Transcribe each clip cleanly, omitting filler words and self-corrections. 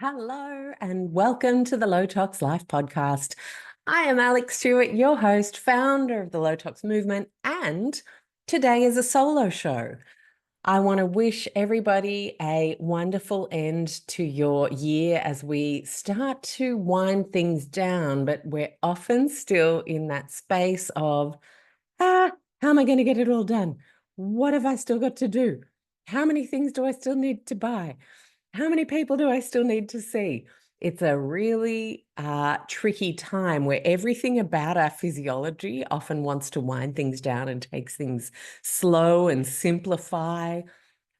Hello and welcome to the Low Tox Life podcast. I am Alex Stewart, your host, founder of the Low Tox movement, and today is a solo show. I want to wish everybody a wonderful end to your year as we start to wind things down, but we're often still in that space of, how am I going to get it all done? What have I still got to do? How many things do I still need to buy? How many people do I still need to see? It's a really tricky time where everything about our physiology often wants to wind things down and takes things slow and simplify.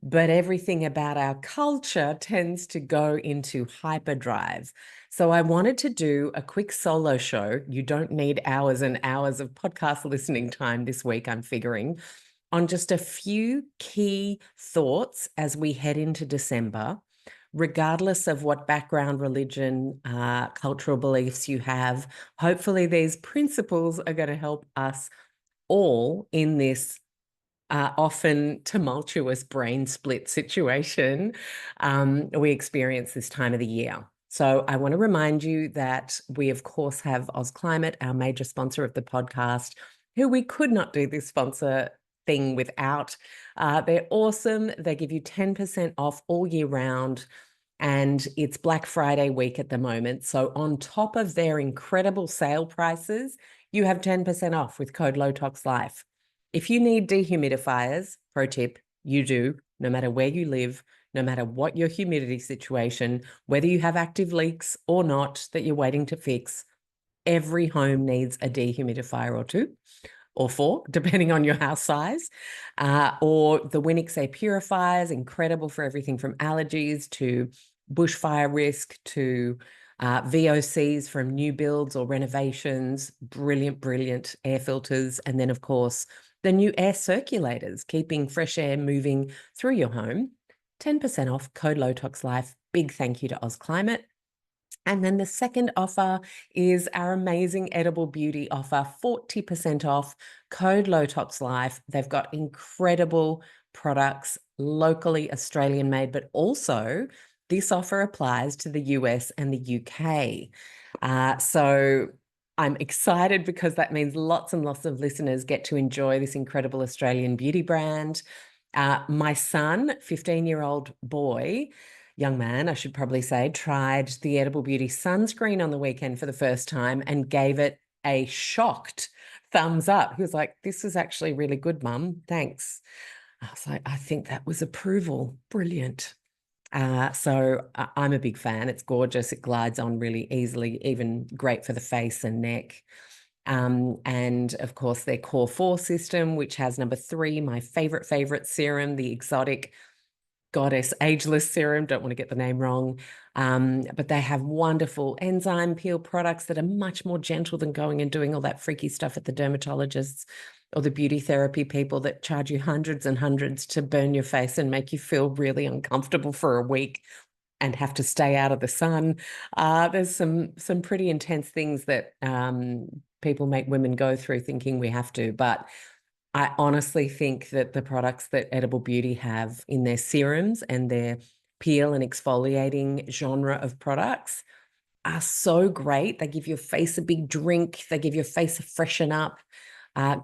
But everything about our culture tends to go into hyperdrive. So I wanted to do a quick solo show. You don't need hours and hours of podcast listening time this week, I'm figuring, on just a few key thoughts as we head into December, regardless of what background, religion, cultural beliefs you have. Hopefully these principles are going to help us all in this often tumultuous brain split situation we experience this time of the year. So I want to remind you that we, of course, have Oz Climate, our major sponsor of the podcast, who we could not do this sponsor thing without. They're awesome. They give you 10% off all year round. And it's Black Friday week at the moment. So on top of their incredible sale prices, you have 10% off with code LowToxLife. If you need dehumidifiers, pro tip, you do, no matter where you live, no matter what your humidity situation, whether you have active leaks or not that you're waiting to fix, every home needs a dehumidifier or two or four, depending on your house size, or the Winix air purifiers, incredible for everything from allergies to bushfire risk to VOCs from new builds or renovations, brilliant, brilliant air filters. And then, of course, the new air circulators, keeping fresh air moving through your home. 10% off, code LowToxLife. Big thank you to Oz Climate. And then the second offer is our amazing Edible Beauty offer, 40% off, code LowToxLife. They've got incredible products, locally Australian made, but also this offer applies to the US and the UK. So I'm excited because that means lots and lots of listeners get to enjoy this incredible Australian beauty brand. My son, 15-year-old boy, young man, I should probably say, tried the Edible Beauty sunscreen on the weekend for the first time and gave it a shocked thumbs up. He was like, "This is actually really good, Mum. Thanks." I was like, "I think that was approval. Brilliant." So I'm a big fan. It's gorgeous. It glides on really easily, even great for the face and neck. And of course, their Core 4 system, which has number 3, my favorite serum, the exotic Goddess Ageless Serum. Don't want to get the name wrong. But they have wonderful enzyme peel products that are much more gentle than going and doing all that freaky stuff at the dermatologists or the beauty therapy people that charge you hundreds and hundreds to burn your face and make you feel really uncomfortable for a week and have to stay out of the sun. There's some pretty intense things that people make women go through thinking we have to, but I honestly think that the products that Edible Beauty have in their serums and their peel and exfoliating genre of products are so great. They give your face a big drink. They give your face a freshen up.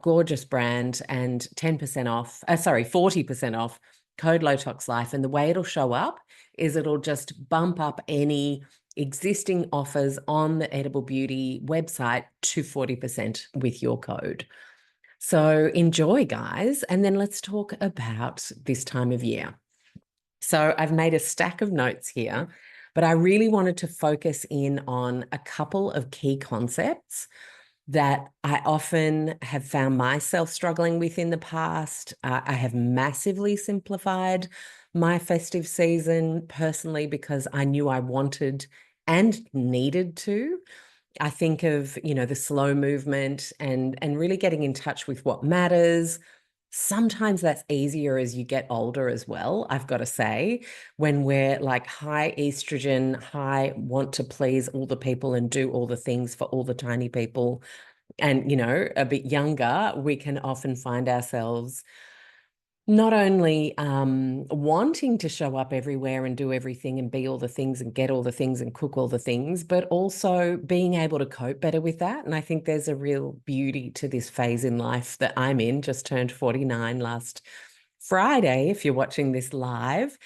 Gorgeous brand and 10% off, 40% off, code LowToxLife. And the way it'll show up is it'll just bump up any existing offers on the Edible Beauty website to 40% with your code. So enjoy, guys. And then let's talk about this time of year. So I've made a stack of notes here, but I really wanted to focus in on a couple of key concepts that I often have found myself struggling with in the past. I have massively simplified my festive season personally because I knew I wanted and needed to. I think of, the slow movement and really getting in touch with what matters. Sometimes that's easier as you get older as well, I've got to say, when we're like high estrogen, high want to please all the people and do all the things for all the tiny people. And, a bit younger, we can often find ourselves not only wanting to show up everywhere and do everything and be all the things and get all the things and cook all the things, but also being able to cope better with that. And I think there's a real beauty to this phase in life that I'm in, just turned 49 last Friday, if you're watching this live,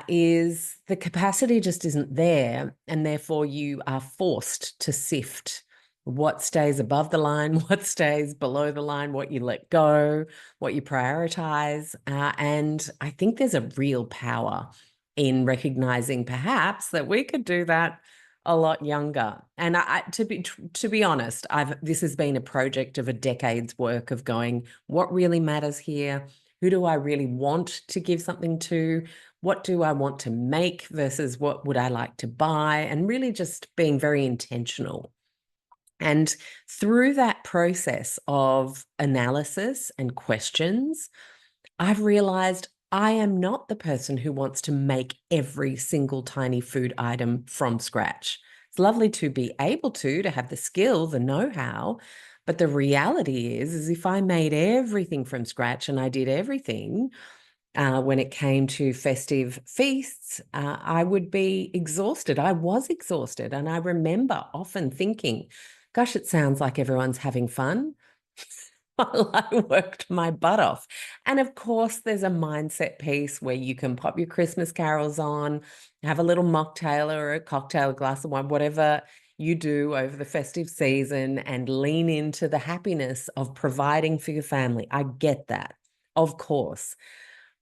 is the capacity just isn't there. And therefore, you are forced to sift what stays above the line, what stays below the line, what you let go, what you prioritize. And I think there's a real power in recognizing perhaps that we could do that a lot younger. And to be honest, this has been a project of a decade's work of going, what really matters here? Who do I really want to give something to? What do I want to make versus what would I like to buy? And really just being very intentional. And through that process of analysis and questions, I've realized I am not the person who wants to make every single tiny food item from scratch. It's lovely to be able to have the skill, the know-how, but the reality is if I made everything from scratch and I did everything, when it came to festive feasts, I would be exhausted. I was exhausted. And I remember often thinking, gosh, it sounds like everyone's having fun while I worked my butt off. And of course, there's a mindset piece where you can pop your Christmas carols on, have a little mocktail or a cocktail, a glass of wine, whatever you do over the festive season, and lean into the happiness of providing for your family. I get that, of course.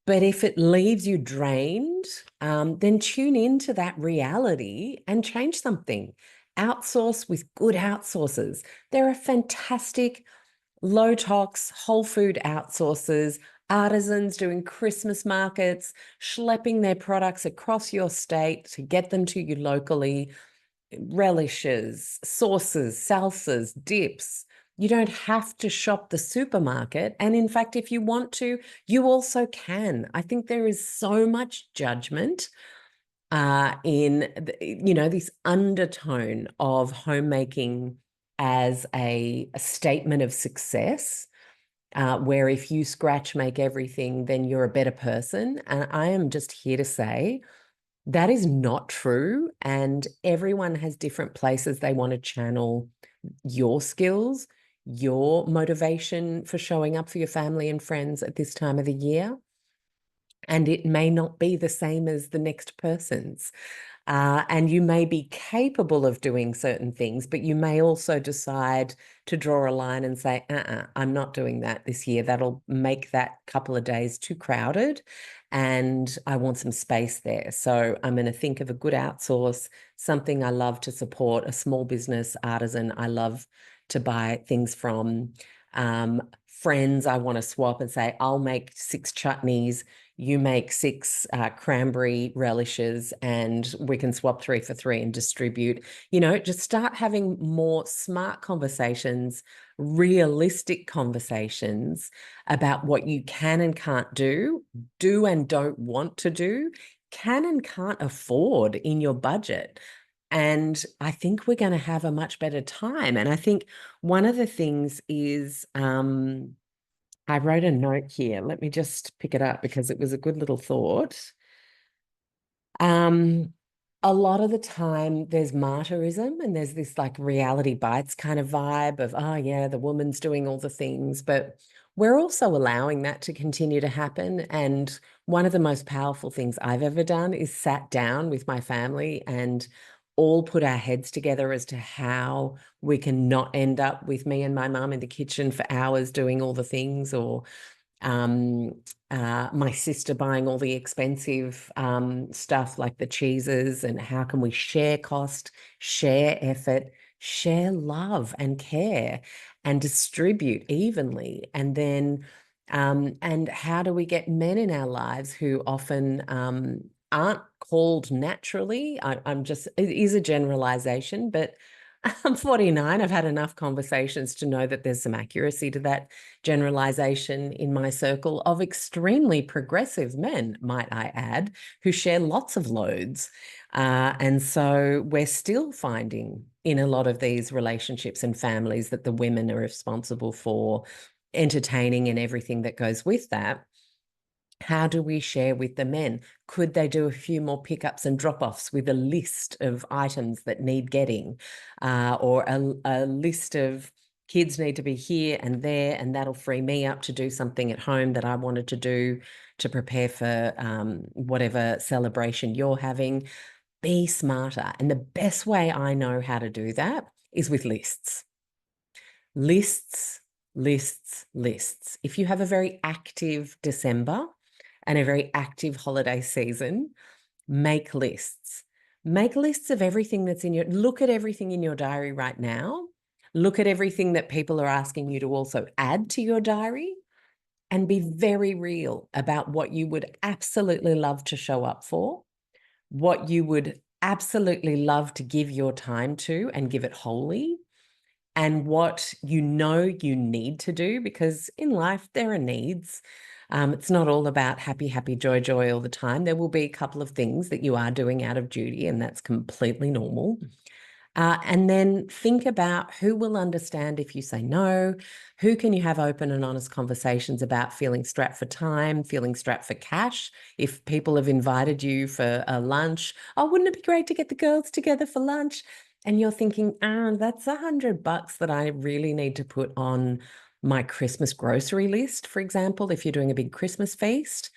But if it leaves you drained, then tune into that reality and change something. Outsource with good outsourcers. There are fantastic low tox, whole food outsourcers, artisans doing Christmas markets, schlepping their products across your state to get them to you locally, relishes, sauces, salsas, dips. You don't have to shop the supermarket. And in fact, if you want to, you also can. I think there is so much judgment in, this undertone of homemaking as a statement of success, where if you scratch make everything, then you're a better person. And I am just here to say, that is not true. And everyone has different places they want to channel your skills, your motivation for showing up for your family and friends at this time of the year. And it may not be the same as the next person's. And you may be capable of doing certain things, but you may also decide to draw a line and say, I'm not doing that this year. That'll make that couple of days too crowded. And I want some space there. So I'm going to think of a good outsource, something I love to support, a small business artisan I love to buy things from. Friends I want to swap and say, I'll make 6 chutneys, you make 6 cranberry relishes, and we can swap 3 for 3 and distribute. Just start having more smart conversations, realistic conversations about what you can and can't do and don't want to do, can and can't afford in your budget. And I think we're going to have a much better time. And I think one of the things is, I wrote a note here. Let me just pick it up because it was a good little thought. A lot of the time there's martyrism and there's this like reality bites kind of vibe of, oh yeah, the woman's doing all the things, but we're also allowing that to continue to happen. And one of the most powerful things I've ever done is sat down with my family and all put our heads together as to how we can not end up with me and my mum in the kitchen for hours doing all the things, or my sister buying all the expensive stuff like the cheeses, and how can we share cost, share effort, share love and care, and distribute evenly. And then and how do we get men in our lives who often aren't called naturally? It is a generalization, but I'm 49. I've had enough conversations to know that there's some accuracy to that generalization in my circle of extremely progressive men, might I add, who share lots of loads. And so we're still finding in a lot of these relationships and families that the women are responsible for entertaining and everything that goes with that. How do we share with the men? Could they do a few more pickups and drop-offs with a list of items that need getting, or a list of kids need to be here and there, and that'll free me up to do something at home that I wanted to do to prepare for whatever celebration you're having. Be smarter. And the best way I know how to do that is with lists. Lists, lists, lists. If you have a very active December and a very active holiday season, make lists. Make lists of everything that's in your, look at everything in your diary right now. Look at everything that people are asking you to also add to your diary, and be very real about what you would absolutely love to show up for, what you would absolutely love to give your time to and give it wholly, and what you know you need to do, because in life there are needs. It's not all about happy, happy, joy, joy all the time. There will be a couple of things that you are doing out of duty, and that's completely normal. And then think about who will understand if you say no. Who can you have open and honest conversations about feeling strapped for time, feeling strapped for cash? If people have invited you for a lunch, oh, wouldn't it be great to get the girls together for lunch? And you're thinking, that's $100 that I really need to put on my Christmas grocery list, for example, if you're doing a big Christmas feast.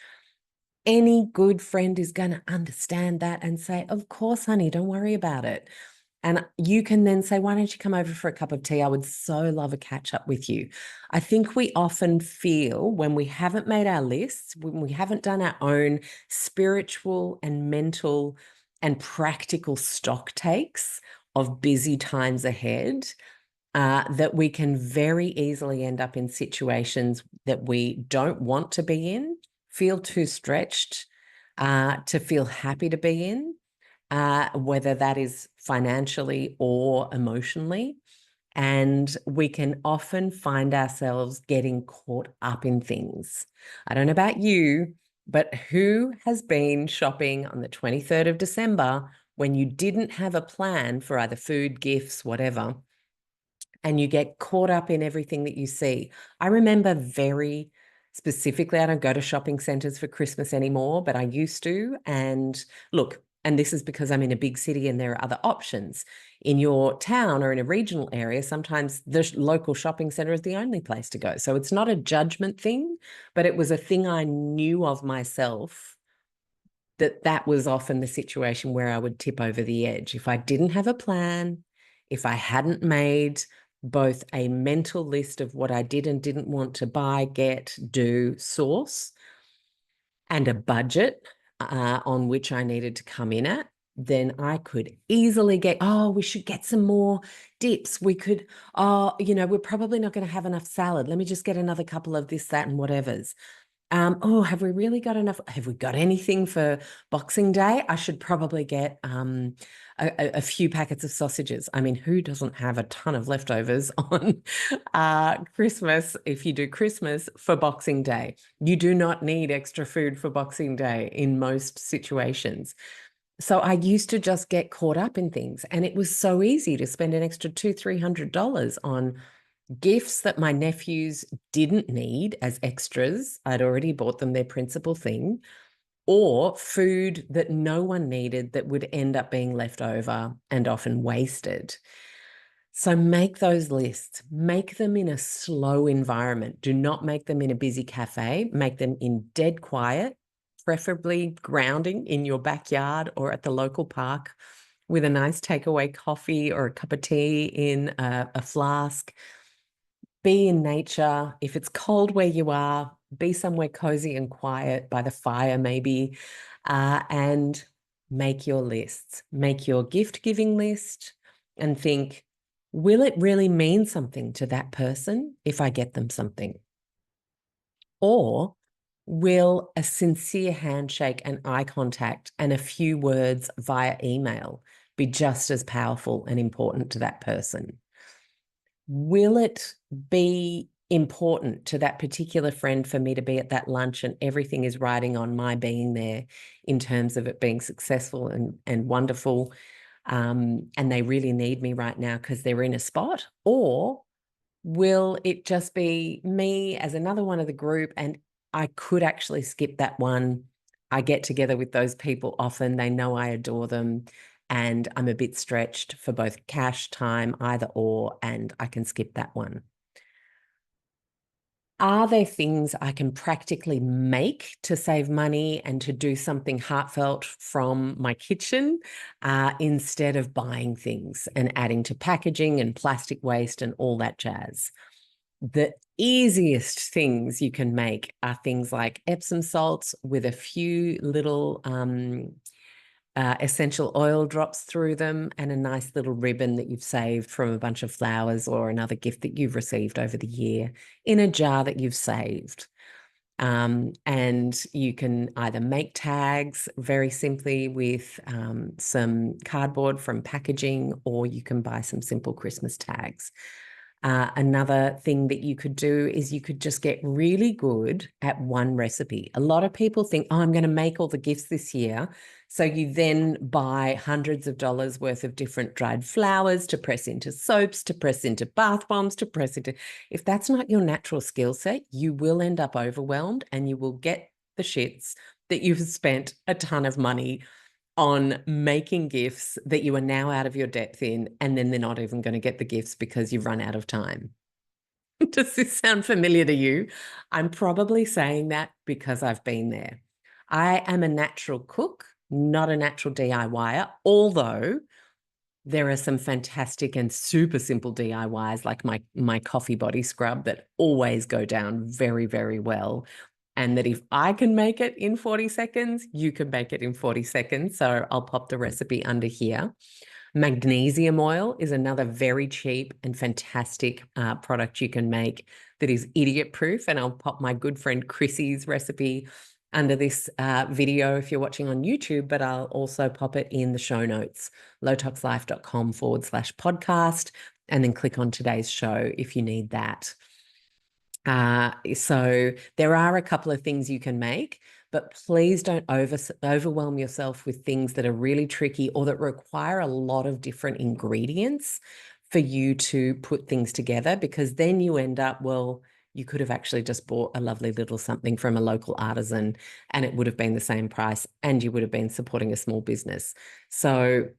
Any good friend is going to understand that and say, of course, honey, don't worry about it. And you can then say, why don't you come over for a cup of tea? I would so love a catch up with you. I think we often feel when we haven't made our lists, when we haven't done our own spiritual and mental and practical stock takes of busy times ahead, that we can very easily end up in situations that we don't want to be in, feel too stretched to feel happy to be in, whether that is financially or emotionally. And we can often find ourselves getting caught up in things. I don't know about you, but who has been shopping on the 23rd of December when you didn't have a plan for either food, gifts, whatever, and you get caught up in everything that you see? I remember very specifically, I don't go to shopping centers for Christmas anymore, but I used to. And look, and this is because I'm in a big city and there are other options. In your town or in a regional area, sometimes the local shopping center is the only place to go. So it's not a judgment thing, but it was a thing I knew of myself, that was often the situation where I would tip over the edge. If I didn't have a plan, if I hadn't made both a mental list of what I did and didn't want to buy, get, do, source, and a budget on which I needed to come in at, then I could easily get, oh, we should get some more dips. We could, oh, we're probably not going to have enough salad. Let me just get another couple of this, that, and whatever's. Oh, have we really got enough? Have we got anything for Boxing Day? I should probably get a few packets of sausages. I mean, who doesn't have a ton of leftovers on Christmas? If you do Christmas for Boxing Day, you do not need extra food for Boxing Day in most situations. So I used to just get caught up in things, and it was so easy to spend an extra $200-300 on gifts that my nephews didn't need as extras. I'd already bought them their principal thing, or food that no one needed that would end up being left over and often wasted. So make those lists, make them in a slow environment. Do not make them in a busy cafe, make them in dead quiet, preferably grounding in your backyard or at the local park with a nice takeaway coffee or a cup of tea in a flask. Be in nature. If it's cold where you are, be somewhere cozy and quiet by the fire, maybe, and make your lists. Make your gift giving list and think, will it really mean something to that person if I get them something? Or will a sincere handshake and eye contact and a few words via email be just as powerful and important to that person? Will it be important to that particular friend for me to be at that lunch and everything is riding on my being there in terms of it being successful and wonderful, and they really need me right now because they're in a spot? Or will it just be me as another one of the group, and I could actually skip that one. I get together with those people often. They know I adore them. And I'm a bit stretched for both cash, time, either or, and I can skip that one. Are there things I can practically make to save money and to do something heartfelt from my kitchen instead of buying things and adding to packaging and plastic waste and all that jazz? The easiest things you can make are things like Epsom salts with a few little essential oil drops through them and a nice little ribbon that you've saved from a bunch of flowers or another gift that you've received over the year in a jar that you've saved. And you can either make tags very simply with some cardboard from packaging, or you can buy some simple Christmas tags. Another thing that you could do is you could just get really good at one recipe. A lot of people think, oh, I'm going to make all the gifts this year. So you then buy hundreds of dollars worth of different dried flowers to press into soaps, to press into bath bombs, to press into. If that's not your natural skill set, you will end up overwhelmed and you will get the shits that you've spent a ton of money on making gifts that you are now out of your depth in, and then they're not even going to get the gifts because you've run out of time. Does this sound familiar to you? I'm probably saying that because I've been there. I am a natural cook, not a natural DIYer, although there are some fantastic and super simple DIYs like my coffee body scrub that always go down very, very well. And that if I can make it in 40 seconds, you can make it in 40 seconds. So I'll pop the recipe under here. Magnesium oil is another very cheap and fantastic product you can make that is idiot proof. And I'll pop my good friend Chrissy's recipe under this video if you're watching on YouTube, but I'll also pop it in the show notes, lowtoxlife.com/podcast, and then click on today's show if you need that. So there are a couple of things you can make, but please don't overwhelm yourself with things that are really tricky or that require a lot of different ingredients for you to put things together, because then you end up, well, you could have actually just bought a lovely little something from a local artisan and it would have been the same price and you would have been supporting a small business. So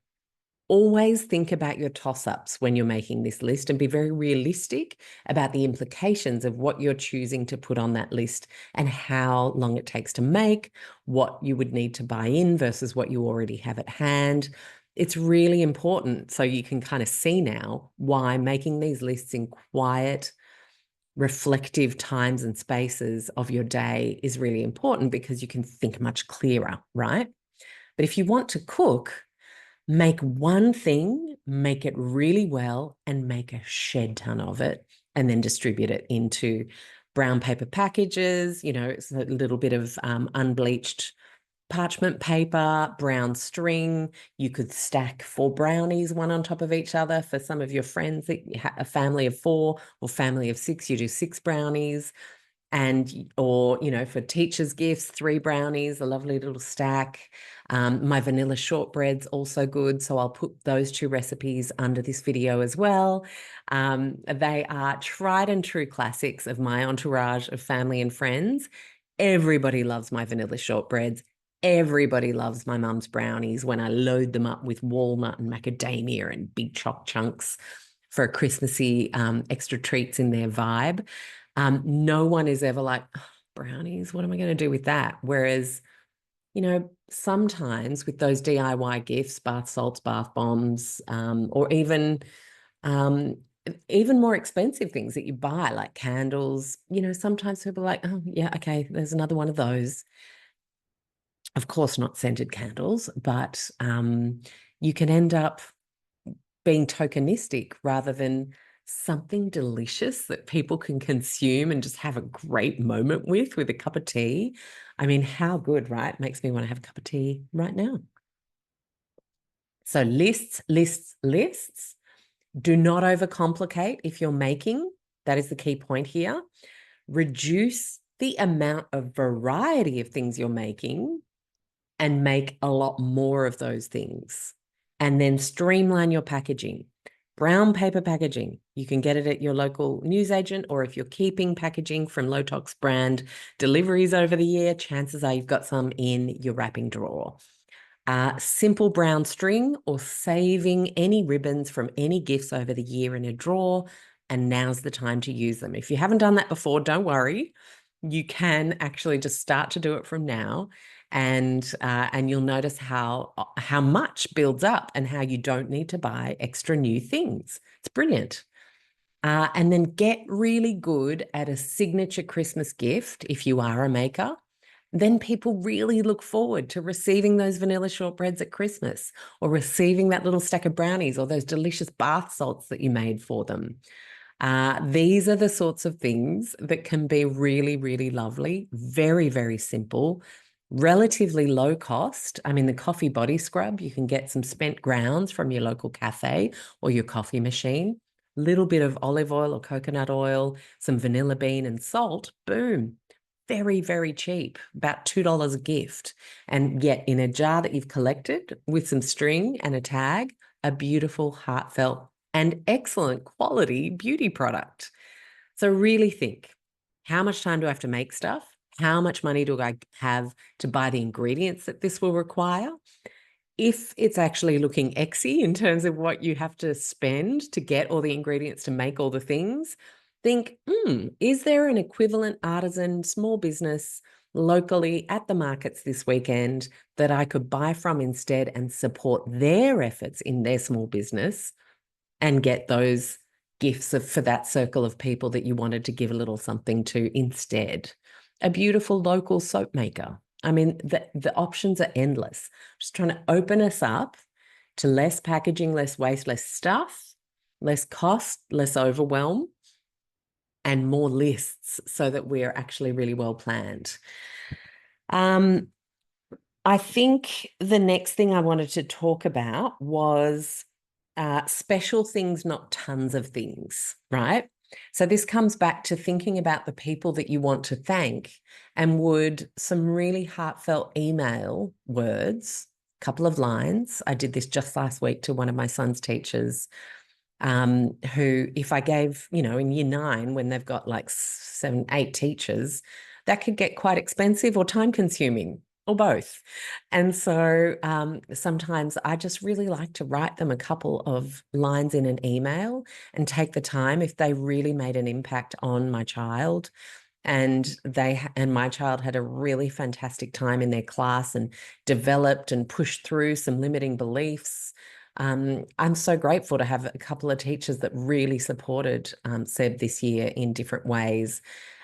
always think about your toss-ups when you're making this list and be very realistic about the implications of what you're choosing to put on that list and how long it takes to make, what you would need to buy in versus what you already have at hand. It's really important, so you can kind of see now why making these lists in quiet, reflective times and spaces of your day is really important, because you can think much clearer, right? But if you want to cook, make one thing, make it really well, and make a shed ton of it, and then distribute it into brown paper packages. It's a little bit of unbleached parchment paper, brown string. You could stack 4 brownies one on top of each other for some of your friends, that a family of 4 or family of 6, you do 6 brownies. Or for teachers' gifts, 3 brownies, a lovely little stack. My vanilla shortbread's also good, so I'll put those 2 recipes under this video as well. They are tried and true classics of my entourage of family and friends. Everybody loves my vanilla shortbreads. Everybody loves my mum's brownies when I load them up with walnut and macadamia and big choc chunks for a Christmassy extra treats in their vibe. No one is ever like, oh, brownies, what am I going to do with that? Whereas, sometimes with those DIY gifts, bath salts, bath bombs, or even more expensive things that you buy, like candles, sometimes people are like, oh, yeah, okay, there's another one of those. Of course, not scented candles, but you can end up being tokenistic rather than something delicious that people can consume and just have a great moment with a cup of tea. I mean, how good, right? Makes me want to have a cup of tea right now. So lists, lists, lists. Do not overcomplicate if you're making. That is the key point here. Reduce the amount of variety of things you're making and make a lot more of those things. And then streamline your packaging. Brown paper packaging. You can get it at your local newsagent, or if you're keeping packaging from Low Tox brand deliveries over the year, chances are you've got some in your wrapping drawer. Simple brown string, or saving any ribbons from any gifts over the year in a drawer, and now's the time to use them. If you haven't done that before, don't worry. You can actually just start to do it from now, and you'll notice how much builds up and how you don't need to buy extra new things. It's brilliant. And then get really good at a signature Christmas gift if you are a maker. Then people really look forward to receiving those vanilla shortbreads at Christmas, or receiving that little stack of brownies, or those delicious bath salts that you made for them. These are the sorts of things that can be really, really lovely, very, very simple, relatively low cost. I mean, the coffee body scrub, you can get some spent grounds from your local cafe or your coffee machine, little bit of olive oil or coconut oil, some vanilla bean and salt, boom. Very, very cheap, about $2 a gift. And yet in a jar that you've collected with some string and a tag, a beautiful, heartfelt, and excellent quality beauty product. So really think, how much time do I have to make stuff? How much money do I have to buy the ingredients that this will require? If it's actually looking exy in terms of what you have to spend to get all the ingredients to make all the things, think, is there an equivalent artisan, small business locally at the markets this weekend that I could buy from instead and support their efforts in their small business and get those gifts for that circle of people that you wanted to give a little something to instead? A beautiful local soap maker. I mean, the options are endless. Just trying to open us up to less packaging, less waste, less stuff, less cost, less overwhelm, and more lists, so that we're actually really well planned. I think the next thing I wanted to talk about was special things, not tons of things, right? So this comes back to thinking about the people that you want to thank, and would some really heartfelt email words, a couple of lines. I did this just last week to one of my son's teachers, who, if I gave, in year 9, when they've got like 7, 8 teachers, that could get quite expensive or time consuming, or both. And so sometimes I just really like to write them a couple of lines in an email and take the time, if they really made an impact on my child, and my child had a really fantastic time in their class and developed and pushed through some limiting beliefs. I'm so grateful to have a couple of teachers that really supported Seb this year in different ways,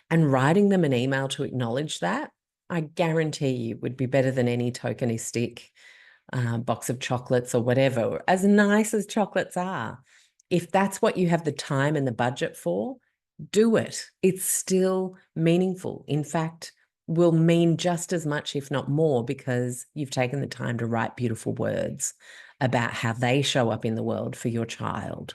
and writing them an email to acknowledge that, I guarantee you, would be better than any tokenistic box of chocolates or whatever, as nice as chocolates are. If that's what you have the time and the budget for, do it. It's still meaningful. In fact, will mean just as much, if not more, because you've taken the time to write beautiful words about how they show up in the world for your child.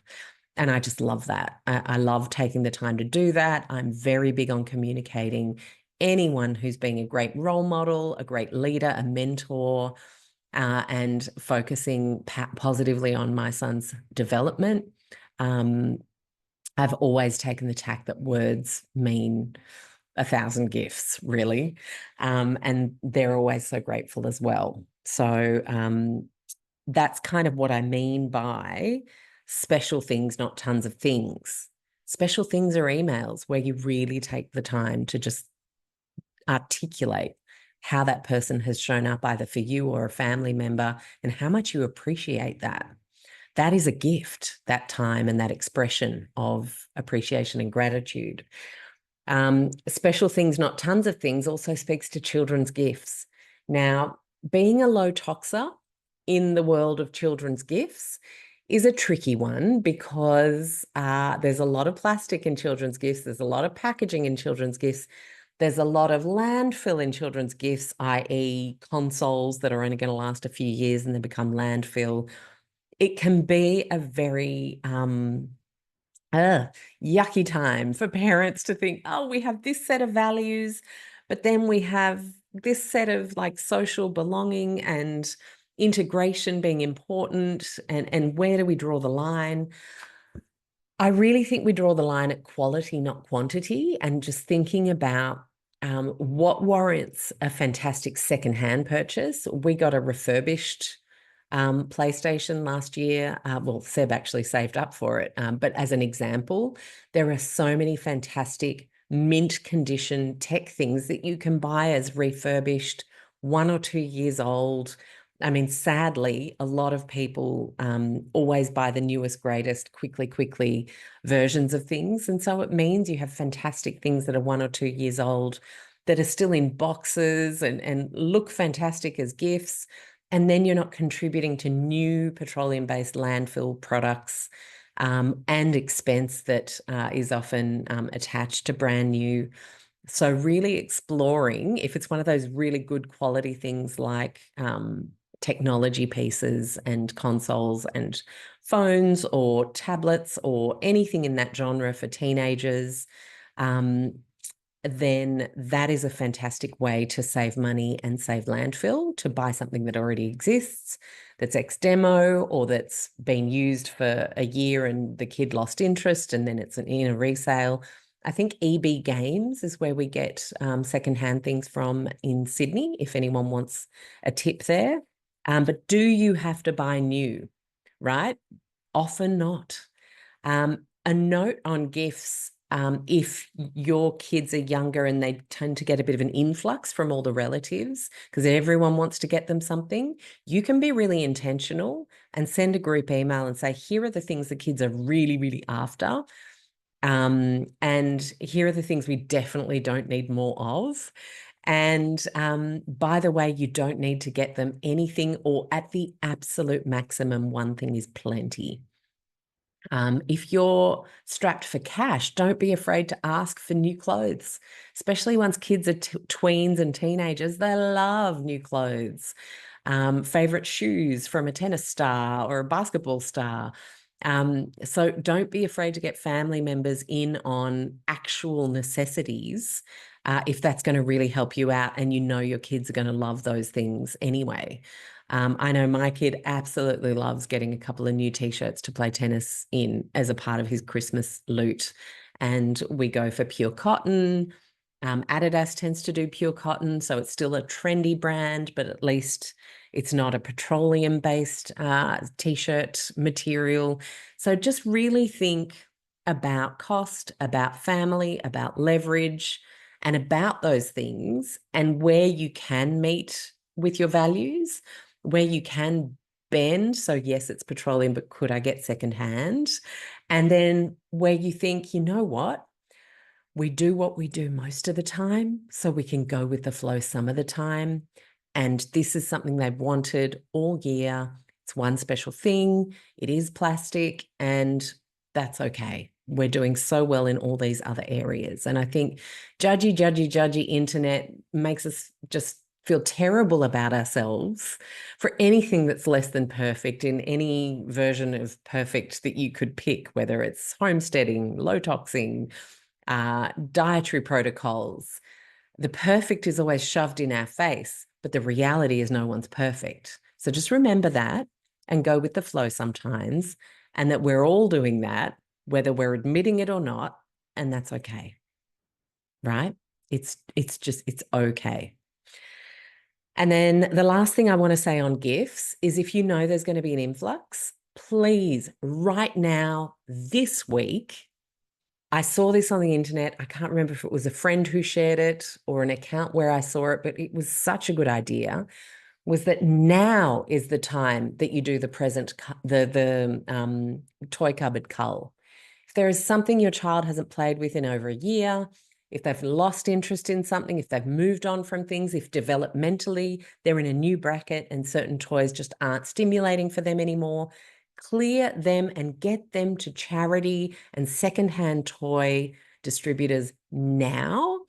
And I just love that. I love taking the time to do that. I'm very big on communicating. Anyone who's being a great role model, a great leader, a mentor, and focusing positively on my son's development, I've always taken the tack that words mean 1,000 gifts, really. And they're always so grateful as well. So that's kind of what I mean by special things, not tons of things. Special things are emails where you really take the time to just articulate how that person has shown up, either for you or a family member, and how much you appreciate that. That is a gift, that time and that expression of appreciation and gratitude. Special things, not tons of things, also speaks to children's gifts. Now, being a low toxer in the world of children's gifts is a tricky one, because there's a lot of plastic in children's gifts. There's a lot of packaging in children's gifts. There's a lot of landfill in children's gifts, i.e. consoles that are only going to last a few years and then become landfill. It can be a very yucky time for parents to think, oh, we have this set of values, but then we have this set of like social belonging and integration being important, and where do we draw the line? I really think we draw the line at quality, not quantity, and just thinking about what warrants a fantastic secondhand purchase. We got a refurbished PlayStation last year. Well, Seb actually saved up for it. But as an example, there are so many fantastic mint condition tech things that you can buy as refurbished, 1 or 2 years old. I mean, sadly, a lot of people always buy the newest, greatest, quickly versions of things. And so it means you have fantastic things that are 1 or 2 years old that are still in boxes and look fantastic as gifts. And then you're not contributing to new petroleum-based landfill products and expense that is often attached to brand new. So really exploring if it's one of those really good quality things like technology pieces and consoles and phones or tablets or anything in that genre for teenagers, then that is a fantastic way to save money and save landfill, to buy something that already exists, that's ex-demo or that's been used for a year and the kid lost interest and then it's in a resale. I think EB Games is where we get secondhand things from in Sydney, if anyone wants a tip there. But do you have to buy new, right? Often not. A note on gifts, if your kids are younger and they tend to get a bit of an influx from all the relatives because everyone wants to get them something, you can be really intentional and send a group email and say, here are the things the kids are really after. And here are the things we definitely don't need more of. And by the way, you don't need to get them anything, or at the absolute maximum, one thing is plenty. If you're strapped for cash, don't be afraid to ask for new clothes, especially once kids are tweens and teenagers. They love new clothes. Favorite shoes from a tennis star or a basketball star. So don't be afraid to get family members in on actual necessities if that's going to really help you out and you know your kids are going to love those things anyway. I know my kid absolutely loves getting a couple of new t-shirts to play tennis in as a part of his Christmas loot. And we go for pure cotton. Adidas tends to do pure cotton, so it's still a trendy brand, but at least it's not a petroleum-based t-shirt material. So just really think about cost, about family, about leverage, and about those things and where you can meet with your values, where you can bend. So yes, it's petroleum, but could I get secondhand? And then where you think, you know what? We do what we do most of the time, so we can go with the flow some of the time. And this is something they've wanted all year. It's one special thing. It is plastic, and that's okay. We're doing so well in all these other areas. And I think judgy internet makes us just feel terrible about ourselves for anything that's less than perfect in any version of perfect that you could pick, whether it's homesteading, low toxing, dietary protocols. The perfect is always shoved in our face, but the reality is no one's perfect. So just remember that and go with the flow sometimes, and that we're all doing that, whether we're admitting it or not, and that's okay, right? It's okay. And then the last thing I want to say on gifts is if you know there's going to be an influx, please, right now, this week, I saw this on the internet. I can't remember if it was a friend who shared it or an account where I saw it, but it was such a good idea, was that now is the time that you do the toy cupboard cull. If there is something your child hasn't played with in over a year, if they've lost interest in something, if they've moved on from things, if developmentally they're in a new bracket and certain toys just aren't stimulating for them anymore, clear them and get them to charity and secondhand toy distributors now,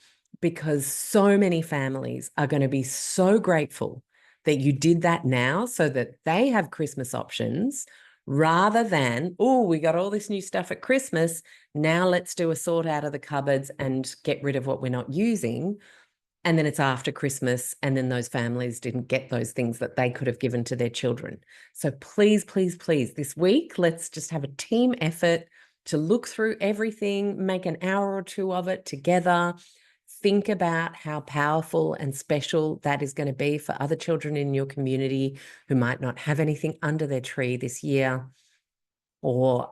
because so many families are going to be so grateful that you did that now so that they have Christmas options rather than, oh, we got all this new stuff at Christmas. Now let's do a sort out of the cupboards and get rid of what we're not using. And then it's after Christmas, and then those families didn't get those things that they could have given to their children. So please, this week, let's just have a team effort to look through everything, make an hour or two of it together. Think about how powerful and special that is going to be for other children in your community who might not have anything under their tree this year, or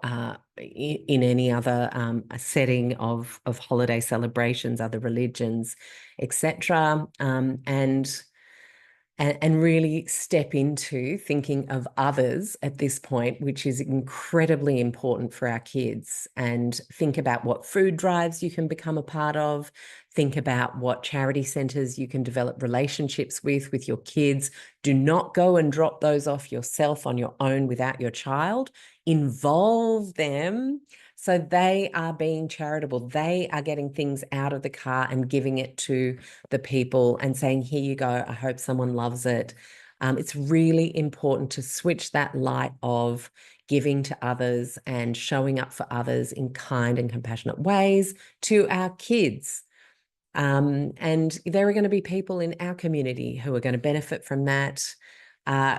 in any other setting of holiday celebrations, other religions, etc. And really step into thinking of others at this point, which is incredibly important for our kids. And think about what food drives you can become a part of. Think about what charity centres you can develop relationships with your kids. Do not go and drop those off yourself on your own without your child. Involve them so they are being charitable. They are getting things out of the car and giving it to the people and saying, here you go, I hope someone loves it. It's really important to switch that light of giving to others and showing up for others in kind and compassionate ways to our kids. And there are going to be people in our community who are going to benefit from that.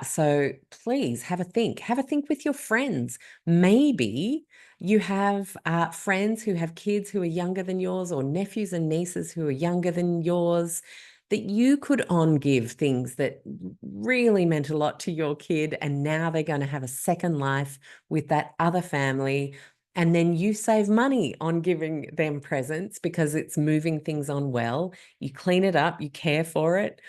So please have a think with your friends. Maybe you have friends who have kids who are younger than yours, or nephews and nieces who are younger than yours, that you could give things that really meant a lot to your kid, and now they're going to have a second life with that other family. And then you save money on giving them presents because it's moving things on well. You clean it up, you care for it.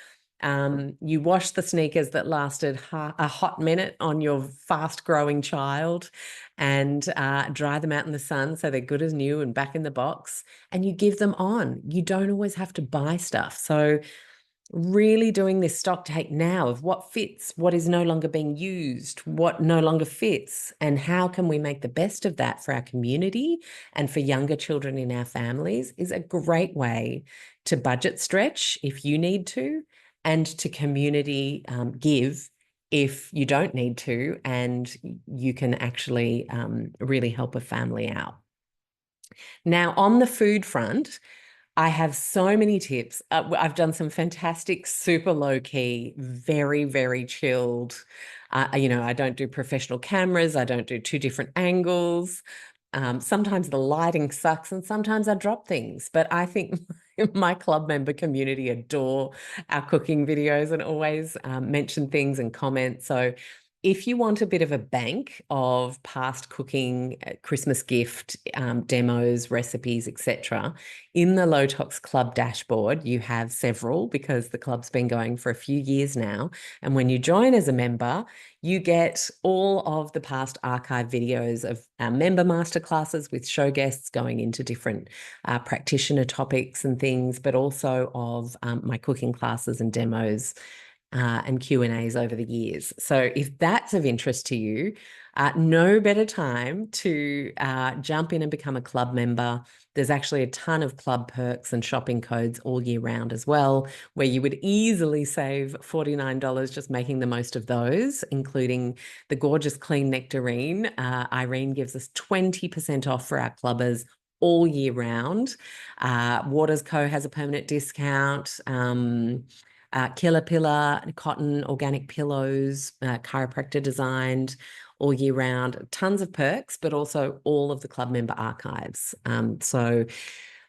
You wash the sneakers that lasted a hot minute on your fast-growing child, and dry them out in the sun so they're good as new and back in the box, and you give them on. You don't always have to buy stuff. So really doing this stock take now of what fits, what is no longer being used, what no longer fits, and how can we make the best of that for our community and for younger children in our families is a great way to budget stretch if you need to, and to community give if you don't need to, and you can actually really help a family out. Now, on the food front, I have so many tips. I've done some fantastic, super low key, very, very chilled. I don't do professional cameras. I don't do two different angles. Sometimes the lighting sucks and sometimes I drop things, but I think my club member community adore our cooking videos and always mention things and comment. So if you want a bit of a bank of past cooking, Christmas gift demos, recipes, etc., in the Low Tox Club dashboard, you have several because the club's been going for a few years now. And when you join as a member, you get all of the past archive videos of our member masterclasses with show guests going into different practitioner topics and things, but also of my cooking classes and demos and Q&As over the years. So if that's of interest to you, no better time to jump in and become a club member. There's actually a ton of club perks and shopping codes all year round as well, where you would easily save $49 just making the most of those, including the gorgeous clean nectarine. Irene gives us 20% off for our clubbers all year round. Waters Co has a permanent discount. Killer Pillar, cotton, organic pillows, chiropractor designed all year round, tons of perks, but also all of the club member archives. So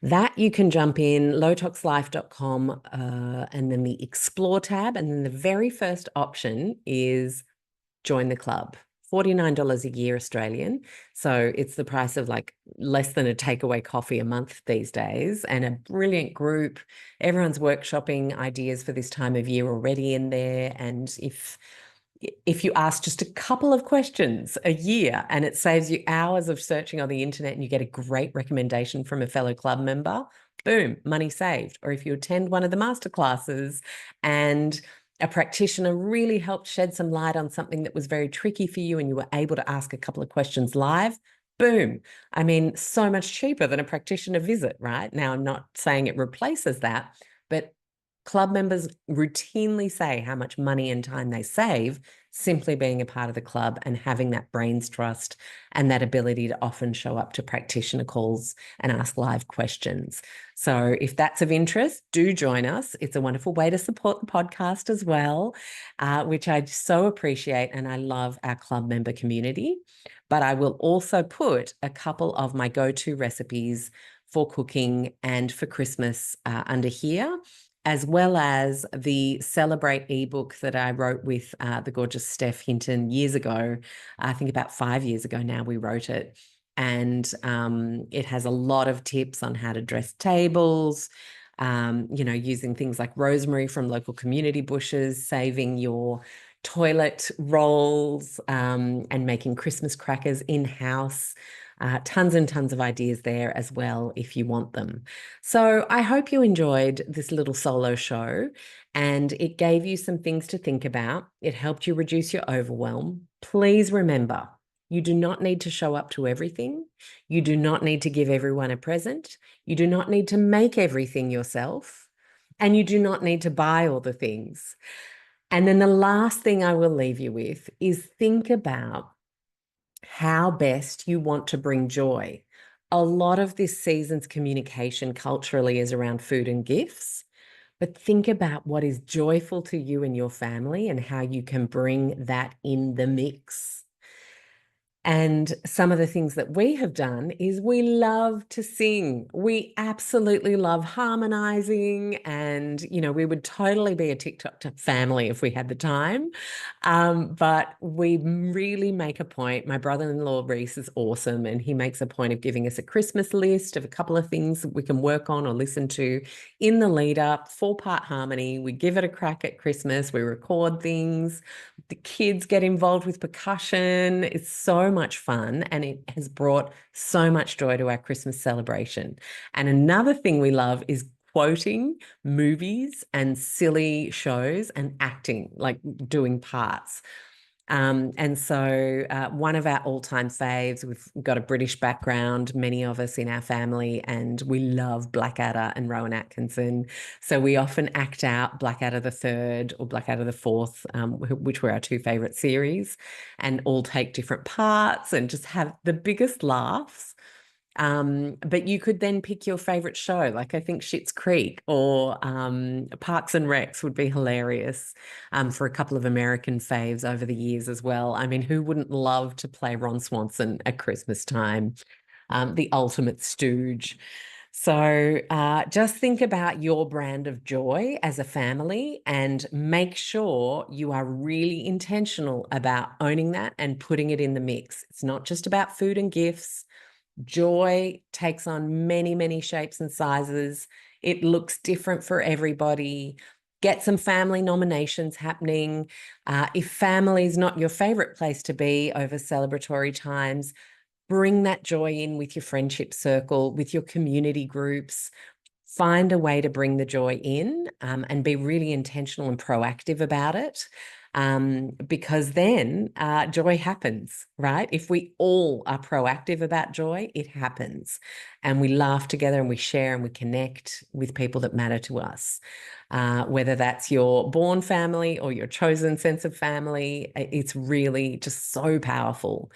that you can jump in, lowtoxlife.com, and then the Explore tab. And then the very first option is join the club. $49 a year Australian. So it's the price of like less than a takeaway coffee a month these days, and a brilliant group. Everyone's workshopping ideas for this time of year already in there. And if you ask just a couple of questions a year, and it saves you hours of searching on the internet, and you get a great recommendation from a fellow club member, boom, money saved. Or if you attend one of the masterclasses and a practitioner really helped shed some light on something that was very tricky for you and you were able to ask a couple of questions live, boom. I mean, so much cheaper than a practitioner visit, right? Now, I'm not saying it replaces that, but Club members routinely say how much money and time they save simply being a part of the club and having that brains trust and that ability to often show up to practitioner calls and ask live questions. So if that's of interest, do join us. It's a wonderful way to support the podcast as well, which I so appreciate. And I love our club member community. But I will also put a couple of my go-to recipes for cooking and for Christmas under here, as well as the Celebrate ebook that I wrote with the gorgeous Steph Hinton years ago. I think about 5 years ago now we wrote it. And it has a lot of tips on how to dress tables, using things like rosemary from local community bushes, saving your toilet rolls, and making Christmas crackers in-house. Tons and tons of ideas there as well if you want them. So I hope you enjoyed this little solo show and it gave you some things to think about. It helped you reduce your overwhelm. Please remember, you do not need to show up to everything. You do not need to give everyone a present. You do not need to make everything yourself. And you do not need to buy all the things. And then the last thing I will leave you with is think about how best you want to bring joy. A lot of this season's communication culturally is around food and gifts, but think about what is joyful to you and your family and how you can bring that in the mix. And some of the things that we have done is we love to sing. We absolutely love harmonizing. And, we would totally be a TikTok family if we had the time. But we really make a point. My brother-in-law, Reese, is awesome. And he makes a point of giving us a Christmas list of a couple of things that we can work on or listen to in the lead up, 4-part harmony. We give it a crack at Christmas. We record things. The kids get involved with percussion. It's so much fun and it has brought so much joy to our Christmas celebration. And another thing we love is quoting movies and silly shows and acting, like doing parts. And so one of our all-time faves, we've got a British background, many of us in our family, and we love Blackadder and Rowan Atkinson. So we often act out Blackadder the Third or Blackadder the Fourth, which were our two favorite series, and all take different parts and just have the biggest laughs. But you could then pick your favorite show, like I think Schitt's Creek or Parks and Recs would be hilarious for a couple of American faves over the years as well. I mean, who wouldn't love to play Ron Swanson at Christmas time? The ultimate stooge. So just think about your brand of joy as a family and make sure you are really intentional about owning that and putting it in the mix. It's not just about food and gifts. Joy takes on many, many shapes and sizes. It looks different for everybody. Get some family nominations happening. If family is not your favorite place to be over celebratory times, bring that joy in with your friendship circle, with your community groups. Find a way to bring the joy in and be really intentional and proactive about it. Because then joy happens, right? If we all are proactive about joy, it happens. And we laugh together and we share and we connect with people that matter to us. Whether that's your born family or your chosen sense of family, it's really just so powerful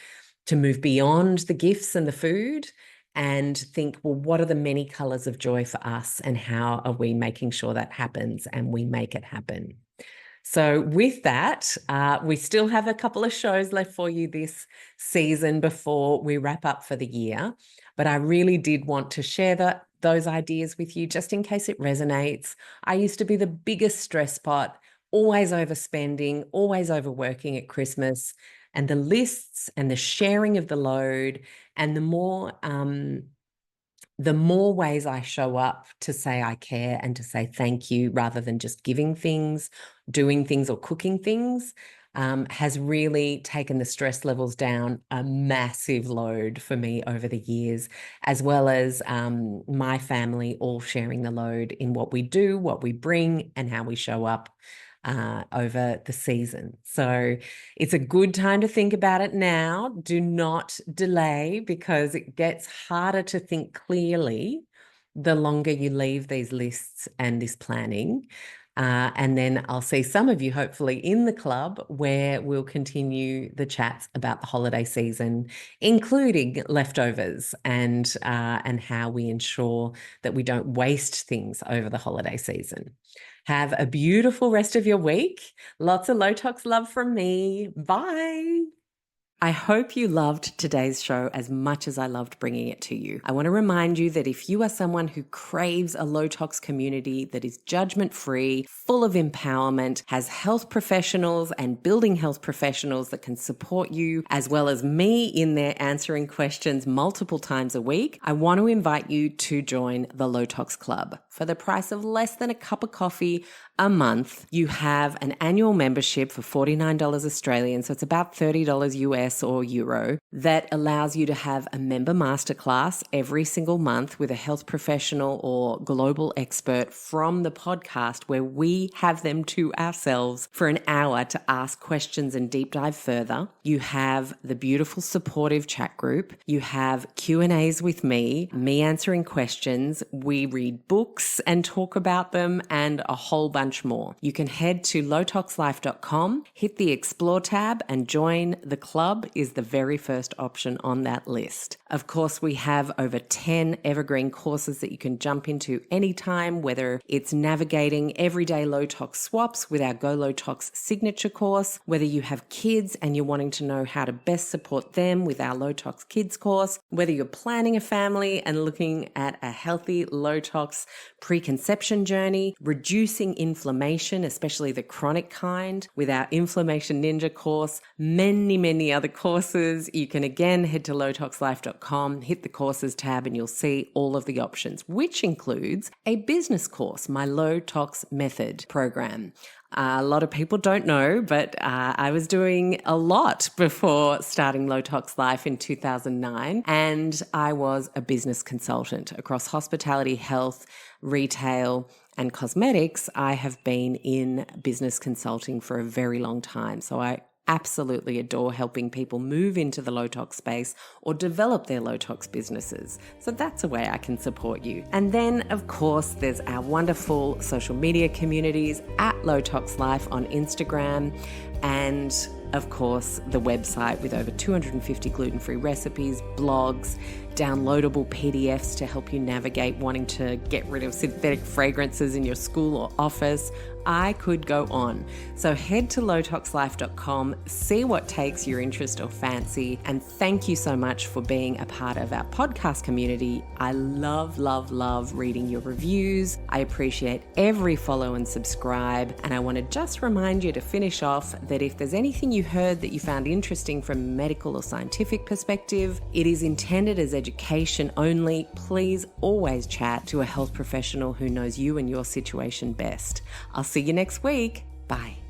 to move beyond the gifts and the food and think, well, what are the many colors of joy for us and how are we making sure that happens and we make it happen? So with that, we still have a couple of shows left for you this season before we wrap up for the year. But I really did want to share those ideas with you just in case it resonates. I used to be the biggest stress pot, always overspending, always overworking at Christmas. And the lists and the sharing of the load and the more ways I show up to say I care and to say thank you rather than just giving things, doing things or cooking things, has really taken the stress levels down a massive load for me over the years, as well as my family all sharing the load in what we do, what we bring, and how we show up over the season. So it's a good time to think about it now. Do not delay because it gets harder to think clearly the longer you leave these lists and this planning. And then I'll see some of you hopefully in the club, where we'll continue the chats about the holiday season, including leftovers and how we ensure that we don't waste things over the holiday season. Have a beautiful rest of your week. Lots of Low Tox love from me. Bye. I hope you loved today's show as much as I loved bringing it to you. I want to remind you that if you are someone who craves a low tox community that is judgment-free, full of empowerment, has health professionals and building health professionals that can support you, as well as me in there answering questions multiple times a week, I want to invite you to join the Low Tox Club. For the price of less than a cup of coffee a month, you have an annual membership for $49 Australian, so it's about $30 US or euro, that allows you to have a member masterclass every single month with a health professional or global expert from the podcast, where we have them to ourselves for an hour to ask questions and deep dive further. You have the beautiful supportive chat group. You have Q&As with me answering questions. We read books and talk about them, and a whole bunch more. You can head to lowtoxlife.com, hit the Explore tab, and join the club is the very first option on that list. Of course, we have over 10 evergreen courses that you can jump into anytime, whether it's navigating everyday low tox swaps with our Go Low Tox signature course, whether you have kids and you're wanting to know how to best support them with our Low Tox Kids course, whether you're planning a family and looking at a healthy low tox preconception journey, reducing inflammation, especially the chronic kind, with our Inflammation Ninja course, many other courses. You can again head to lowtoxlife.com, hit the courses tab, and you'll see all of the options, which includes a business course, my Low Tox Method program. A lot of people don't know, but I was doing a lot before starting Low Tox Life in 2009, and I was a business consultant across hospitality, health, retail, and cosmetics. I have been in business consulting for a very long time, so I absolutely adore helping people move into the low tox space or develop their low tox businesses. So that's a way I can support you. And then, of course, there's our wonderful social media communities at Low Tox Life on Instagram, and of course, the website with over 250 gluten-free recipes, blogs, downloadable PDFs to help you navigate wanting to get rid of synthetic fragrances in your school or office. I could go on. So head to lowtoxlife.com, see what takes your interest or fancy, and thank you so much for being a part of our podcast community. I love reading your reviews. I appreciate every follow and subscribe, and I want to just remind you to finish off that if there's anything you heard that you found interesting from a medical or scientific perspective, it is intended as education only. Please always chat to a health professional who knows you and your situation best. I'll see you next week. Bye.